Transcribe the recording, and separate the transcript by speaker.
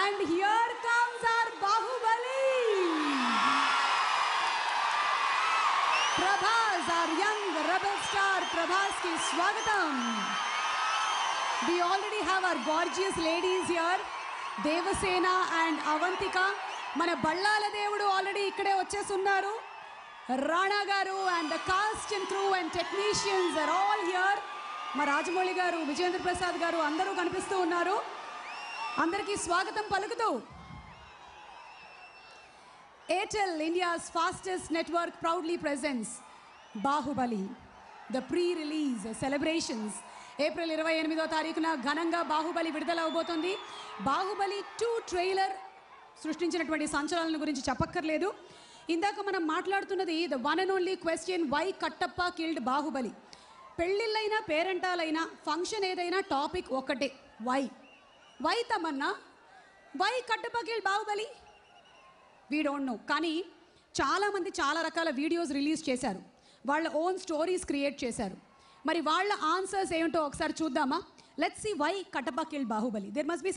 Speaker 1: And here comes our Bahubali. Prabhas, our young rebel star Prabhas ki swagatam. We already have our gorgeous ladies here, Devasena and Avantika. Mana Ballala Devudu already ikkade vachestunnaru. Rana garu and the cast and crew and technicians are all here. Ma Rajamouli garu, Vijayendra Prasad garu andaru kanipistu unnaru. Andariki swagatam palukutu. Airtel, India's fastest network, proudly presents Bahubali, the pre-release celebrations. April 28వ తారీఖున ఘనంగా బాహుబలి విడుదల అవబోతుంది. Baahubali 2 trailer సృష్టించినటువంటి సంచలనాల గురించి చెప్పక్కర్లేదు. ఇందాక మనం మాట్లాడుతున్నది the one and only question, why Kattappa killed Baahubali. పెళ్ళిళ్ళైనా పేరెంటాలైనా ఫంక్షన్ ఏదైనా టాపిక్ ఒకటే, why Tamannaah, why Kattappa killed Baahubali. We don't know. కానీ చాలామంది చాలా రకాల వీడియోస్ రిలీజ్ చేశారు, వాళ్ళ ఓన్ స్టోరీస్ క్రియేట్ చేశారు. మరి వాళ్ళ ఆన్సర్స్ ఏమిటో ఒకసారి చూద్దామా? Let's see why Kattappa killed Baahubali. There must be some